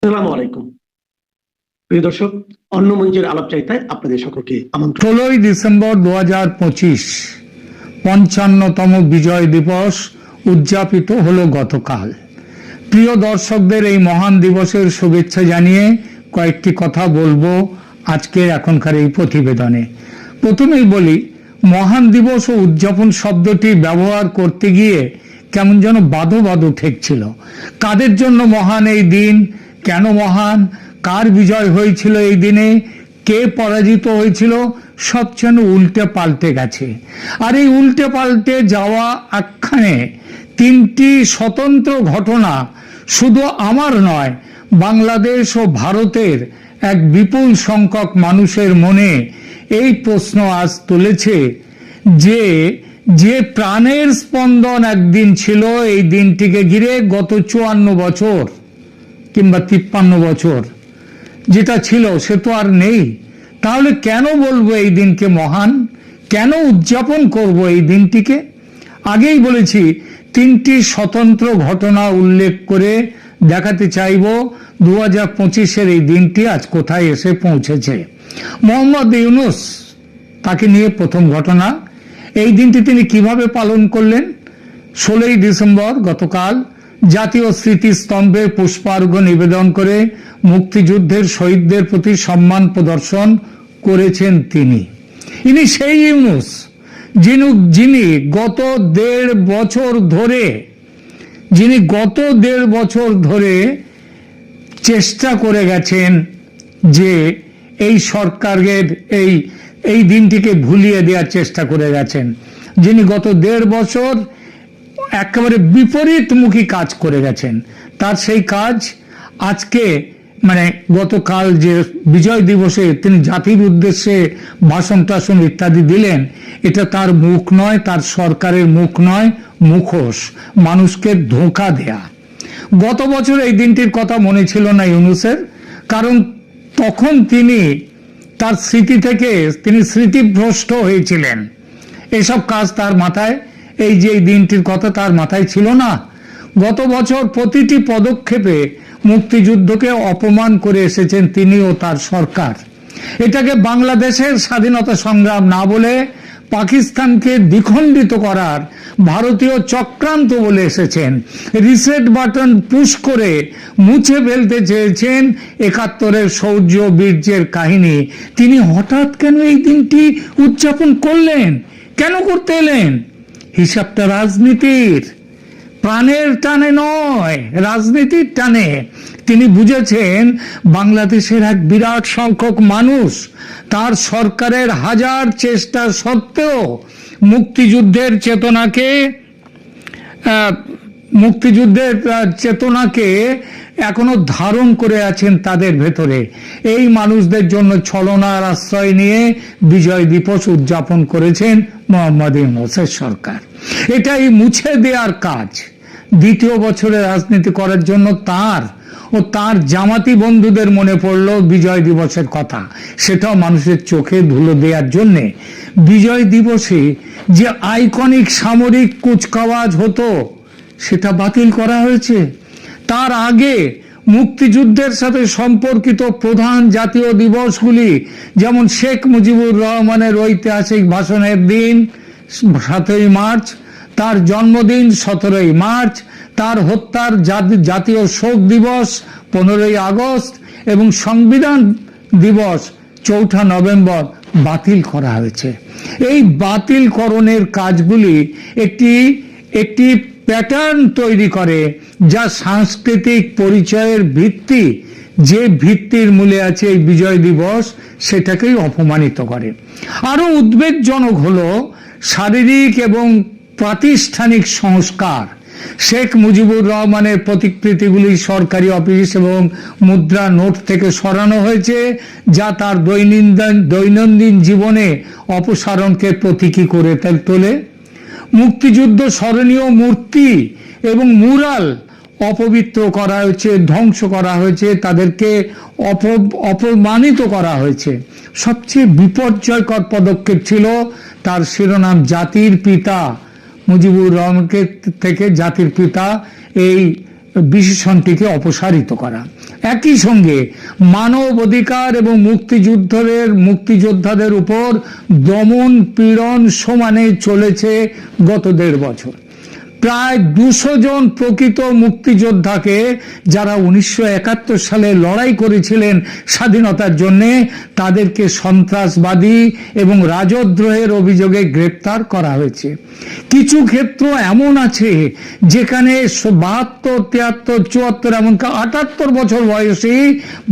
আসসালামু আলাইকুম প্রিয় দর্শক, অন্য মঞ্চের আলাপচারিতায় আপনাদের সকলকে আমন্ত্রণ। 16ই ডিসেম্বর 2025 55তম বিজয় দিবস উদযাপিত হলো গতকাল। প্রিয় দর্শকদের এই মহান দিবসের শুভেচ্ছা জানিয়ে কয়েকটি কথা বলবো আজকের এখনকার এই প্রতিবেদনে। প্রথমেই বলি, মহান দিবস ও উদযাপন শব্দটি ব্যবহার করতে গিয়ে কেমন যেন বাধো বাধো ঠেকছিল। কাদের জন্য মহান এই দিন, কেন মহান, কার বিজয় হয়েছিল এই দিনে, কে পরাজিত হয়েছিল, সব যেন উল্টে পাল্টে গেছে। আর এই উল্টে পাল্টে যাওয়া আখ্যানে তিনটি স্বতন্ত্র ঘটনা শুধু আমার নয়, বাংলাদেশ ও ভারতের এক বিপুল সংখ্যক মানুষের মনে এই প্রশ্ন আজ তুলেছে যে যে প্রাণের স্পন্দন একদিন ছিল এই দিনটিকে ঘিরে গত 54 বছর কিংবা 53 বছর যেটা ছিল সে তো আর নেই। তাহলে কেন বলবো এই দিনকে মহান, কেন উদযাপন করব এই দিনটিকে? আগেই বলেছি, তিনটি স্বতন্ত্র ঘটনা উল্লেখ করে দেখাতে চাইব 2025-এর এই দিনটি আজ কোথায় এসে পৌঁছেছে। মোহাম্মদ ইউনূস, তাকে নিয়ে প্রথম ঘটনা। এই দিনটি তিনি কিভাবে পালন করলেন? 16ই ডিসেম্বর গতকাল জাতীয় স্মৃতিস্তম্ভে পুষ্পার্ঘ্য নিবেদন করে মুক্তিযুদ্ধের শহীদদের প্রতি সম্মান প্রদর্শন করেছেন তিনি। ইনি সেই ইউনূস যিনি গত দেড় বছর ধরে চেষ্টা করে গেছেন যে এই সরকারের এই দিনটিকে ভুলিয়ে দেওয়ার চেষ্টা করে গেছেন, যিনি গত দেড় বছর একেবারে বিপরীতমুখী কাজ করে গেছেন। তার সেই কাজ আজকে গতকাল যে বিজয় দিবসে তিনি জাতির উদ্দেশ্যে ভাষণ টাষণ ইত্যাদি দিলেন, এটা তার মুখ নয়, তার সরকারের মুখ নয়, মুখোশ, মানুষকে ধোঁকা দেয়া। গত বছর এই দিনটির কথা মনে ছিল না ইউনূসের, কারণ তখন তার স্মৃতি থেকে তিনি স্মৃতিভ্রষ্ট হয়েছিলেন। এসব কাজ তার মাথায়, এই যে দিনটির কথা তার মাথায় ছিল না। গত বছর প্রতিটি পদক্ষেপে মুক্তিযুদ্ধকে অপমান করে এসেছেন তিনি ও তার সরকার। এটাকে বাংলাদেশের স্বাধীনতা সংগ্রাম না বলে পাকিস্তানকে দ্বিখণ্ডিত করার ভারতীয় চক্রান্ত বলে এসেছেন। রিসেট বাটন পুশ করে মুছে ফেলতে চেয়েছেন 71-এর শৌর্য বীর্যের কাহিনী। তিনি হঠাৎ কেন এই দিনটি উদযাপন করলেন, কেন করতে এলেন? হিসাবটা রাজনীতির, প্রাণের টানে নয়, রাজনীতির টানে। তিনি বুঝেছেন বাংলাদেশের এক বিরাট সংখ্যক মানুষ তার সরকারের হাজার চেষ্টা সত্ত্বেও মুক্তিযুদ্ধের চেতনাকে এখনো ধারণ করে আছেন তাদের ভেতরে। এই মানুষদের জন্য ছলনার আশ্রয় নিয়ে বিজয় দিবস উদযাপন করেছেন মোহাম্মদ ইউনূসের সরকার। এটাই মুছে দেওয়ার কাজ। দ্বিতীয় বছরে রাজনীতি করার জন্য তার ও তার জামাতি বন্ধুদের মনে পড়ল বিজয় দিবসের কথা, সেটাও মানুষের চোখে ধুলো দেওয়ার জন্য। বিজয় দিবসে যে আইকনিক সামরিক কুচকাওয়াজ হতো সেটা বাতিল করা হয়েছে। তার আগে মুক্তিযুদ্ধের সাথে সম্পর্কিত প্রধান জাতীয় দিবসগুলি, যেমন শেখ মুজিবুর রহমানের ঐতিহাসিক ভাষণের দিন 7ই মার্চ, তার জন্মদিন 17ই মার্চ, তার হত্যার জাতীয় শোক দিবস 15ই আগস্ট এবং সংবিধান দিবস 4 নভেম্বর বাতিল করা হয়েছে। এই বাতিলকরণের কাজগুলি একটি প্যাটার্ন তৈরি করে, যা সাংস্কৃতিক পরিচয়ের ভিত্তি, যে ভিত্তির মূলে আছে এই বিজয় দিবস, সেটাকেই অপমানিত করে। আরো উদ্বেগজনক হলো শারীরিক এবং প্রাতিষ্ঠানিক সংস্কার। শেখ মুজিবুর রহমানের প্রতিকৃতিগুলি সরকারি অফিস এবং মুদ্রা নোট থেকে সরানো হয়েছে, যা তার দৈনন্দিন জীবনে অপসারণকে প্রতীকী করে তোলে। মুক্তিযুদ্ধ স্মরণীয় মূর্তি এবং মুরাল অপবিত্র করা হয়েছে, ধ্বংস করা হয়েছে, তাদেরকে অপমানিত করা হয়েছে। সবচেয়ে বিপর্যয়কর পদক্ষেপ ছিল তার শিরোনাম জাতির পিতা মুজিবুর রহমানকে থেকে জাতির পিতা এই বিশেষণটিকে অপসারিত করা। একই সঙ্গে মানব অধিকার এবং মুক্তিযোদ্ধাদের উপর দমন পীড়ন সমানে চলেছে গত 1.5 বছর। প্রায় 200 জন প্রকৃত মুক্তিযোদ্ধাকে, যারা 1971 সালে লড়াই করেছিলেন স্বাধীনতার জন্য, তাদেরকে সন্ত্রাসবাদী এবং রাজদ্রোহের অভিযোগে গ্রেপ্তার করা হয়েছে। কিছু ক্ষেত্র এমন আছে যেখানে 72, 73, 74 এমনকি 78 বছর বয়সী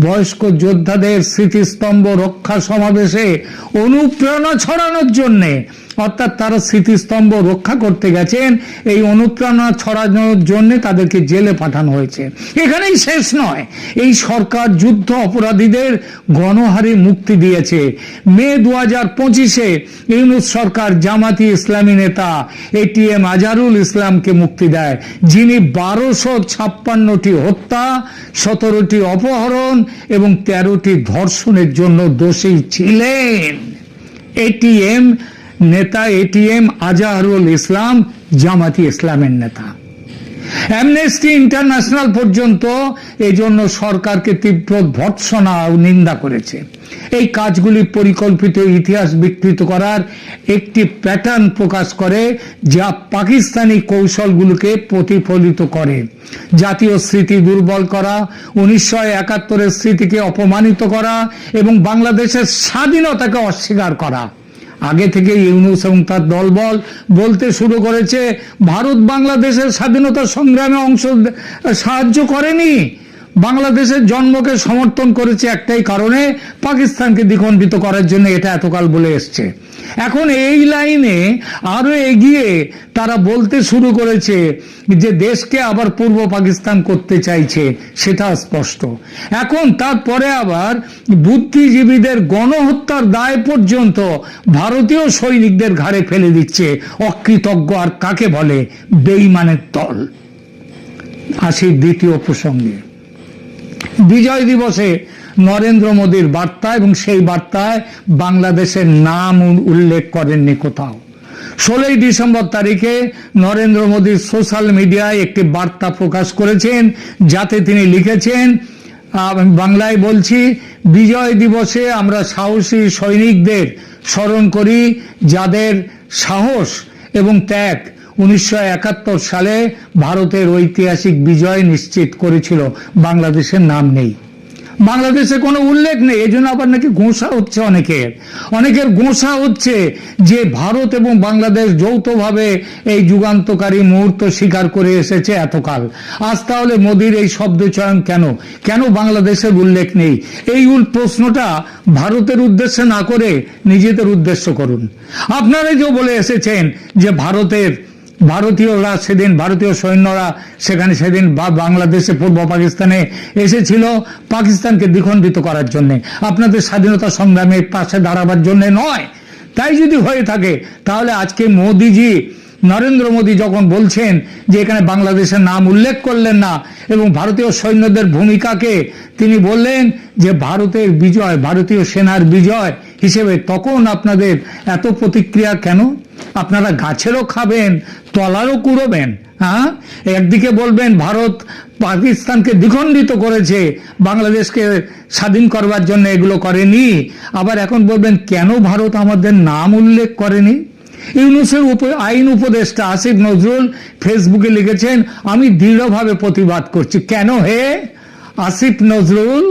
বয়স্ক যোদ্ধাদের স্মৃতিস্তম্ভ রক্ষা সমাবেশে অনুপ্রেরণা ছড়ানোর জন্যে, অর্থাৎ তারা স্মৃতিস্তম্ভ রক্ষা করতে গেছেন, এই অনুপ্রেরণা ছড়ানোর জন্য তাদেরকে জেলে পাঠানো হয়েছে। এখানেই শেষ নয়, এই সরকার যুদ্ধ অপরাধীদের গণহারে মুক্তি দিয়েছে। মে 2025-এ ইউনূস সরকার জামাতি ইসলামী নেতা এটিএম আজহারুল ইসলামকে মুক্তি দেয়, যিনি 1256টি হত্যা, 17টি অপহরণ এবং 13টি ধর্ষণের জন্য দোষী ছিলেন। এটিএম আজহারুল ইসলাম জামাতি ইসলামের নেতা। অ্যামনেস্টি ইন্টারন্যাশনাল পর্যন্ত এই জন্য সরকারকে তীব্র ভর্ৎসনা ও নিন্দা করেছে। এই কাজগুলি পরিকল্পিত ইতিহাস বিকৃত করার একটি প্যাটার্ন প্রকাশ করে, যা পাকিস্তানি কৌশলগুলোকে প্রতিফলিত করে। জাতীয় স্মৃতি দুর্বল করা, 1971-এর স্মৃতিকে অপমানিত করা এবং বাংলাদেশের স্বাধীনতাকে অস্বীকার করা। আগে থেকে ইউনূস এবং তার দলবল বলতে শুরু করেছে ভারত বাংলাদেশের স্বাধীনতা সংগ্রামে সাহায্য করেনি, বাংলাদেশের জন্মকে সমর্থন করেছে একটাই কারণে, পাকিস্তানকে দ্বিখণ্ডিত করার জন্য এটা এতকাল বলে এসছে। এখন এই লাইনে আরো এগিয়ে তারা বলতে শুরু করেছে যে দেশকে আবার পূর্ব পাকিস্তান করতে চাইছে, সেটা স্পষ্ট। এখন তারপরে আবার বুদ্ধিজীবীদের গণহত্যার দায় পর্যন্ত ভারতীয় সৈনিকদের ঘাড়ে ফেলে দিচ্ছে। অকৃতজ্ঞ আর কাকে বলে? বেঈমানের দল। আসি দ্বিতীয় প্রসঙ্গে, বিজয় দিবসে নরেন্দ্র মোদীর বার্তা, এবং সেই বার্তায় বাংলাদেশের নাম উল্লেখ করেননি কোথাও। 16 ডিসেম্বর তারিখে নরেন্দ্র মোদী সোশ্যাল মিডিয়ায় একটি বার্তা প্রকাশ করেছেন, যাতে তিনি লিখেছেন, বাংলায় বলছি, বিজয় দিবসে আমরা সাহসী সৈনিকদের স্মরণ করি, যাদের সাহস এবং ত্যাগ 1971 সালে ভারতের ঐতিহাসিক বিজয় নিশ্চিত করেছিল। বাংলাদেশের নাম নেই, বাংলাদেশে কোনো উল্লেখ নেই। এই জন্য আবার নাকি গোঁসা হচ্ছে অনেকের গোঁসা হচ্ছে যে ভারত এবং বাংলাদেশ যৌথভাবে এই যুগান্তকারী মুহূর্ত স্বীকার করে এসেছে এতকাল। আজ তাহলে মোদির এই শব্দ চয়ন কেন বাংলাদেশের উল্লেখ নেই? এই প্রশ্নটা ভারতের উদ্দেশ্যে না করে নিজেদের উদ্দেশ্য করুন। আপনারাই যে বলে এসেছেন যে ভারতীয়রা সেদিন, ভারতীয় সৈন্যরা সেখানে সেদিন বাংলাদেশে পূর্ব পাকিস্তানে এসেছিল পাকিস্তানকে দ্বিখণ্ডিত করার জন্য, আপনাদের স্বাধীনতা সংগ্রামের পাশে দাঁড়াবার জন্য নয়। তাই যদি হয়ে থাকে তাহলে আজকে নরেন্দ্র মোদী যখন বলছেন যে এখানে বাংলাদেশের নাম উল্লেখ করলেন না এবং ভারতীয় সৈন্যদের ভূমিকাকে তিনি বললেন যে ভারতের বিজয়, ভারতীয় সেনার বিজয় হিসেবে, তখন আপনাদের এত প্রতিক্রিয়া কেন? আপনারা গাছেরও খাবেন, তলারও কুড়োবেন। একদিকে বলবেন ভারত পাকিস্তানকে দ্বিখণ্ডিত করেছে, বাংলাদেশকে স্বাধীন করবার জন্য এগুলো করেনি, আবার এখন বলবেন কেন ভারত আমাদের নাম উল্লেখ করেনি। ইউনূসের আইন উপদেষ্টা আসিফ নজরুল ফেসবুকে লিখেছেন, আমি দৃঢ়ভাবে প্রতিবাদ করছি। কেন হে? আসিফ নজরুল,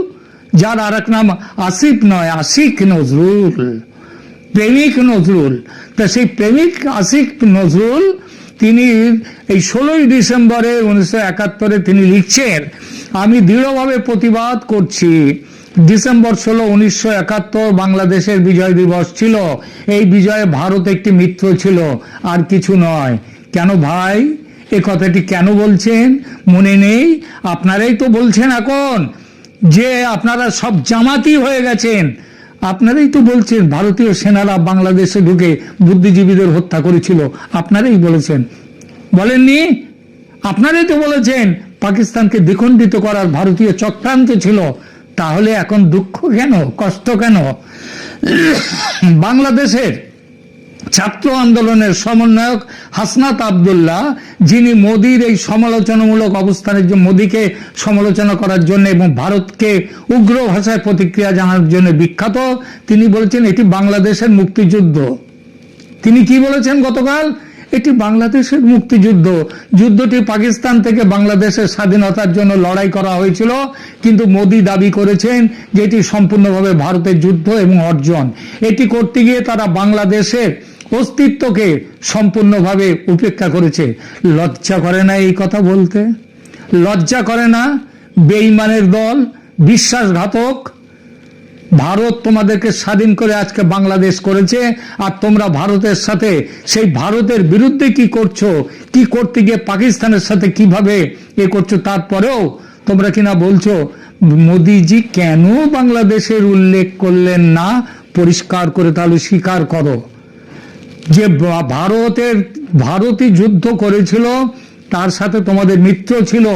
যার আর এক নাম আসিফ নয়, আশিক নজরুল, প্রেমিক নজরুল। তা সেই প্রেমিক আশিক নজরুল তিনি এই 16 ডিসেম্বরে 1971 তিনি লিখছেন, আমি দৃঢ়ভাবে প্রতিবাদ করছি। ডিসেম্বর 16, 1971 বাংলাদেশের বিজয় দিবস ছিল। এই বিজয়ে ভারত একটি মিত্র ছিল, আর কিছু নয়। কেন ভাই এ কথাটি কেন বলছেন? মনে নেই? আপনারাই তো বলছেন এখন যে আপনারা সব জামাতি হয়ে গেছেন। আপনারাই তো বলছেন ভারতীয় সেনারা বাংলাদেশে ঢুকে বুদ্ধিজীবীদের হত্যা করেছিল, আপনারাই বলেছেন, বলেননি? আপনারাই তো বলেছেন পাকিস্তানকে দ্বিখণ্ডিত করার ভারতীয় চক্রান্ত ছিল। তাহলে এখন দুঃখ কেন, কষ্ট কেন? বাংলাদেশের ছাত্র আন্দোলনের সমন্বয়ক হাসনাত আব্দুল্লাহ, যিনি মোদির এই সমালোচনামূলক অবস্থানের জন্য, মোদিকে সমালোচনা করার জন্য এবং ভারতকে উগ্র ভাষায় প্রতিক্রিয়া জানানোর জন্য বিখ্যাত, তিনি বলেছেন এটি বাংলাদেশের মুক্তিযুদ্ধ। তিনি কি বলেছেন গতকাল? এটি বাংলাদেশের মুক্তিযুদ্ধ। যুদ্ধটি পাকিস্তান থেকে বাংলাদেশের স্বাধীনতার জন্য লড়াই করা হয়েছিল, কিন্তু মোদি দাবি করেছেন যে এটি সম্পূর্ণভাবে ভারতের যুদ্ধ এবং অর্জন। এটি করতে গিয়ে তারা বাংলাদেশের অস্তিত্বকে সম্পূর্ণভাবে উপেক্ষা করেছে। লজ্জা করে না এই কথা বলতে? লজ্জা করে না? বেঈমানের দল, বিশ্বাসঘাতক। ভারত তোমাদেরকে স্বাধীন করে আজকে বাংলাদেশ করেছে, আর তোমরা ভারতের সাথে, সেই ভারতের বিরুদ্ধে কি করছো, কি করতে গিয়ে পাকিস্তানের সাথে কিভাবে এ করছো। তারপরেও তোমরা কিনা বলছো মোদিজি কেন বাংলাদেশের উল্লেখ করলেন না, পরিষ্কার করে তাহলে স্বীকার করো যে ভারতই যুদ্ধ করেছিল, তার সাথে তোমাদের মিত্র ছিল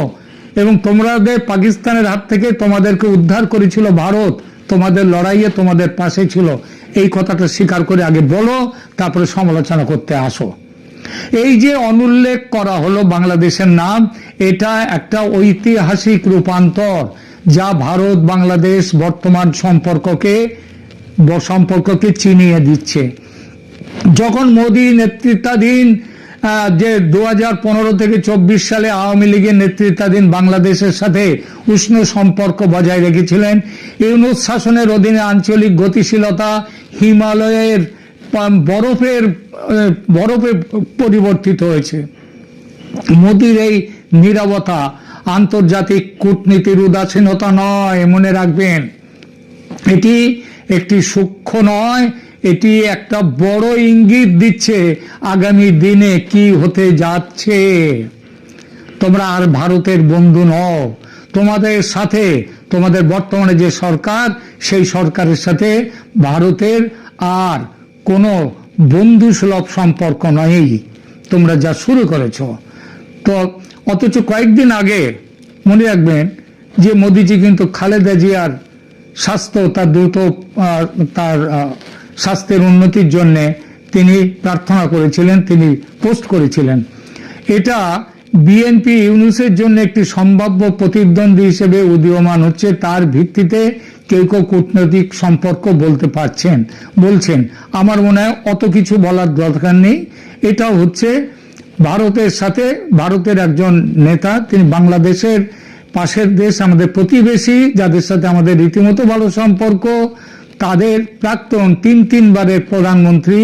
এবং তোমাদের পাকিস্তানের হাত থেকে তোমাদেরকে উদ্ধার করেছিল ভারত, তোমাদের লড়াইয়ে তোমাদের পাশে ছিল। এই কথাটা স্বীকার করে আগে বলো, তারপরে সমালোচনা করতে আসো। এই যে অনুল্লেখ করা হলো বাংলাদেশের নাম, এটা একটা ঐতিহাসিক রূপান্তর, যা ভারত বাংলাদেশ বর্তমান সম্পর্ককে চিনিয়ে দিচ্ছে। যখন মোদী নেতৃত্বাধীন যে 2015 থেকে 24 সালে আওয়ামী লীগের নেতৃত্বাধীন বাংলাদেশের সাথে উষ্ণ সম্পর্ক বজায় রেখেছিলেন, ইউনূস শাসনের অধীনে আঞ্চলিক গতিশীলতা হিমালয়ের বরফে পরিবর্তিত হয়েছে। মোদির এই নীরবতা আন্তর্জাতিক কূটনীতির উদাসীনতা নয়, মনে রাখবেন। এটি একটি সূক্ষ্ম নয়, এটি একটা বড় ইঙ্গিত দিচ্ছে আগামী দিনে কি হতে যাচ্ছে। তোমরা আর ভারতের বন্ধু নও। তোমাদের সাথে, তোমাদের বর্তমানে যে সরকার, সেই সরকারের সাথে ভারতের আর কোনো বন্ধুসুলভ সম্পর্ক নয়। তোমরা যা শুরু করেছ। তো অথচ কয়েকদিন আগে মনে রাখবেন যে মোদিজি কিন্তু খালেদা জিয়ার স্বাস্থ্য, তার দ্রুত তার স্বাস্থ্যের উন্নতির জন্য তিনি প্রার্থনা করেছিলেন, তিনি পোস্ট করেছিলেন। এটা বিএনপি ইউনূসের জন্য একটি সম্ভাব্য প্রতিদ্বন্দ্বী হিসেবে উদীয়মান হচ্ছে। তার ভিত্তিতে কেউ কেউ কূটনৈতিক সম্পর্ক বলছেন। আমার মনে হয় অত কিছু বলার দরকার নেই। এটা হচ্ছে ভারতের সাথে, ভারতের একজন নেতা, তিনি বাংলাদেশের পাশের দেশ, আমাদের প্রতিবেশী, যাদের সাথে আমাদের রীতিমতো ভালো সম্পর্ক, তাদের প্রাক্তন তিনবারের প্রধানমন্ত্রী,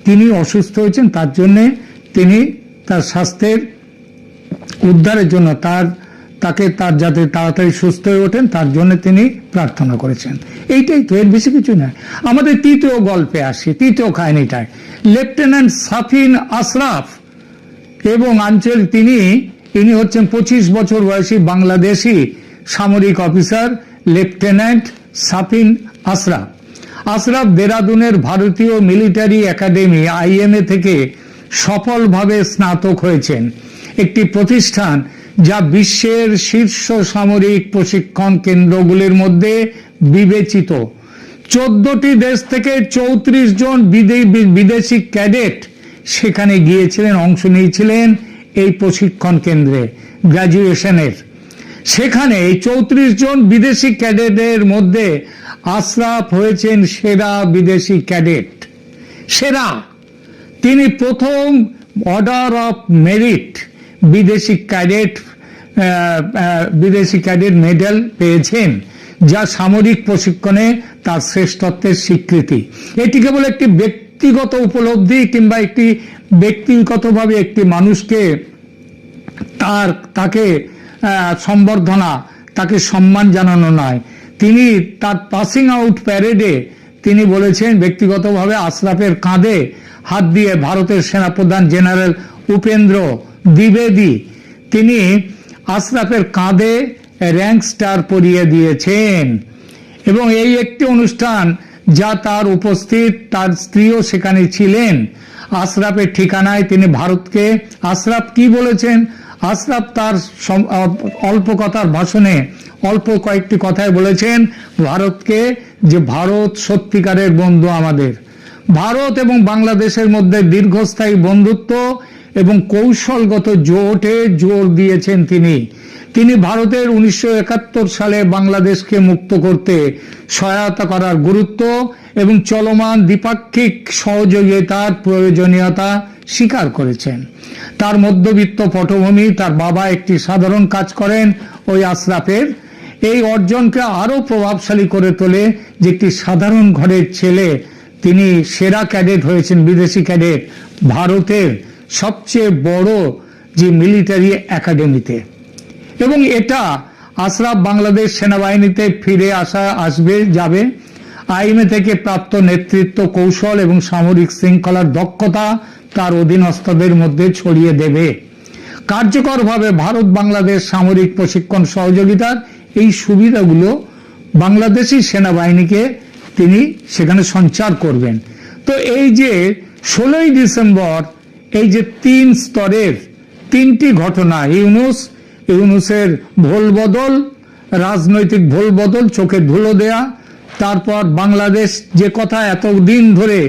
তিনি অসুস্থ হয়েছেন। তার জন্য তিনি তার স্বাস্থ্যের উদ্ধারের জন্য তাকে যাতে তাড়াতাড়ি সুস্থ হয়ে ওঠেন, তার জন্য তিনি প্রার্থনা করেছেন। এইটাই তো, এর বেশি কিছু না। আমাদের তৃতীয় গল্পে আসি, তৃতীয় কাহিনীটায়। লেফটেন্যান্ট সাফিন আশরাফ এবং ইনি হচ্ছেন 25 বছর বয়সী বাংলাদেশি সামরিক অফিসার লেফটেন্যান্ট সাফিন আশরাফ। আশরাফ দেরাদুনের ভারতীয় মিলিটারি একাডেমি IMA থেকে সফলভাবে স্নাতক হয়েছেন, একটি প্রতিষ্ঠান যা বিশ্বের শীর্ষ সামরিক প্রশিক্ষণ কেন্দ্রগুলির মধ্যে বিবেচিত। 14টি দেশ থেকে 34 জন বিদেশি ক্যাডেট সেখানে গিয়েছিলেন, অংশ নিয়েছিলেন এই প্রশিক্ষণ কেন্দ্রে গ্র্যাজুয়েশনের। সেখানে এই 34 জন বিদেশি ক্যাডেটের মধ্যে আশরাফ হয়েছেন সেরা বিদেশি ক্যাডেট, সেরা। তিনি প্রথম অর্ডার অফ মেরিট বিদেশি ক্যাডেট মেডেল পেয়েছেন, যা সামরিক প্রশিক্ষণে তার শ্রেষ্ঠত্বের স্বীকৃতি। এটি কেবল একটি ব্যক্তিগত উপলব্ধি কিংবা একটি ব্যক্তিগতভাবে একটি মানুষকে তাকে সম্বর্ধনা, তাকে সম্মান জানানো নয়। তিনি তার পাসিং আউট প্যারেডে তিনি বলেছেন, ব্যক্তিগতভাবে আশরাফের কাঁধে হাত দিয়ে ভারতের সেনাপ্রধান জেনারেল উপেন্দ্র দ্বিবেদী তিনি আশরাফের কাঁধে র্যাঙ্ক স্টার পরিয়ে দিয়েছেন। এবং এই একটি অনুষ্ঠান যা তার উপস্থিত, তার স্ত্রীও সেখানে ছিলেন। আশরাফের ঠিকানায় তিনি ভারতকে, আশরাফ কি বলেছেন? আশরাফ তার অল্প কথার ভাষণে অল্প কয়েকটি কথায় বলেছেন ভারতকে, যে ভারত সত্যিকারের বন্ধু আমাদের, ভারত এবং বাংলাদেশের মধ্যে দীর্ঘস্থায়ী বন্ধুত্ব এবং কৌশলগত জোটে জোর দিয়েছেন তিনি ভারতের 1971 সালে বাংলাদেশকে মুক্ত করতে সহায়তা করার গুরুত্ব এবং চলমান দ্বিপাক্ষিক সহযোগিতার প্রয়োজনীয়তা স্বীকার করেছেন। তার মধ্যবিত্ত পটভূমি, তার বাবা একটি সাধারণ কাজ করেন ওই আশরাফের, এই অর্জনকে আরো প্রভাবশালী করে তোলে যে একটি সাধারণ ঘরের ছেলে তিনি সেরা ক্যাডেট হয়েছেন, বিদেশি ক্যাডেট, ভারতের সবচেয়ে বড় যে মিলিটারি একাডেমিতে। এবং এটা আশরাফ বাংলাদেশ সেনাবাহিনীতে ফিরে যাবে। আইএমএ থেকে প্রাপ্ত নেতৃত্ব কৌশল এবং সামরিক শৃঙ্খলার দক্ষতা তার অধীনস্থদের মধ্যে ছড়িয়ে দেবে। কার্যকরভাবে ভারত বাংলাদেশ সামরিক প্রশিক্ষণ সহযোগিতার এই সুবিধাগুলো বাংলাদেশি সেনাবাহিনীকে তিনি সেখানে সঞ্চার করবেন। তো এই যে 16ই ডিসেম্বর এই যে 3 স্তরের 3টি ঘটনা, ইউনূসের ভোলবদল, রাজনৈতিক ভোলবদল, চোখে ধুলো দেয়া, তারপর বাংলাদেশ যে কথা এতদিন ধরে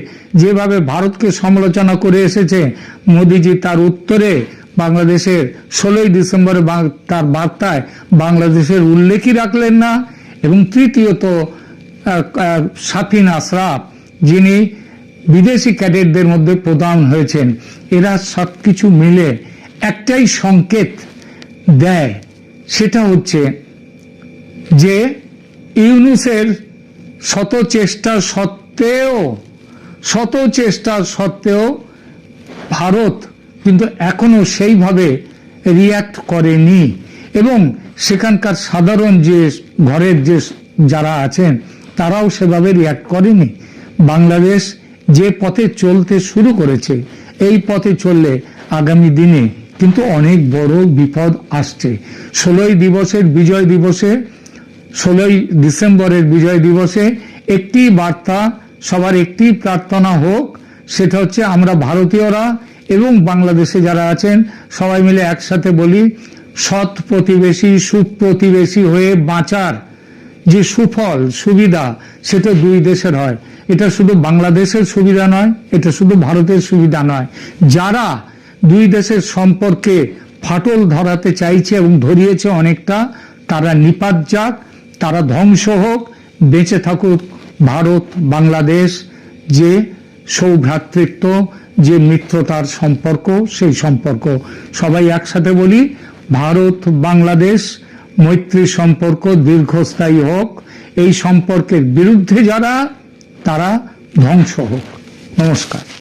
যেভাবে ভারতকে সমালোচনা করে এসেছে, মোদিজি তার উত্তরে বাংলাদেশের 16ই ডিসেম্বরে তার বার্তায় বাংলাদেশের উল্লেখই রাখলেন না। এবং তৃতীয়ত শাফিন আশরাফ, যিনি বিদেশি ক্যাডেটদের মধ্যে প্রধান হয়েছেন, এরা সবকিছু মিলে একটাই সংকেত দেয়, সেটা হচ্ছে যে ইউনূসের শত চেষ্টা সত্ত্বেও ভারত কিন্তু এখনো সেইভাবে রিয়্যাক্ট করেনি এবং সেখানকার সাধারণ যে ঘরের যে যারা আছেন তারাও সেভাবে রিয়্যাক্ট করেনি। বাংলাদেশ যে পথে চলতে শুরু করেছে, এই পথে চললে আগামী দিনে কিন্তু অনেক বড় বিপদ আসছে। 16ই ডিসেম্বরের বিজয় দিবসে একটি বার্তা, সবার একটি প্রার্থনা হোক, সেটা হচ্ছে আমরা ভারতীয়রা এবং বাংলাদেশে যারা আছেন সবাই মিলে একসাথে বলি, সৎ প্রতিবেশী সুপ্রতিবেশী হয়ে বাঁচার যে সুফল সুবিধা সেটা দুই দেশের হয়। এটা শুধু বাংলাদেশের সুবিধা নয়, এটা শুধু ভারতের সুবিধা নয়। যারা দুই দেশের সম্পর্কে ফাটল ধরাতে চাইছে এবং ধরিয়েছে অনেকটা, তারা নিপাত যাক, তারা ধ্বংস হোক, বেঁচে থাকুক ভারত বাংলাদেশ যে সৌভ্রাতৃত্ব, যে মিত্রতার সম্পর্ক, সেই সম্পর্ক সবাই একসাথে বলি, ভারত বাংলাদেশ মৈত্রী সম্পর্ক দীর্ঘস্থায়ী হোক। এই সম্পর্কের বিরুদ্ধে যারা, তারা ধ্বংস হোক। নমস্কার।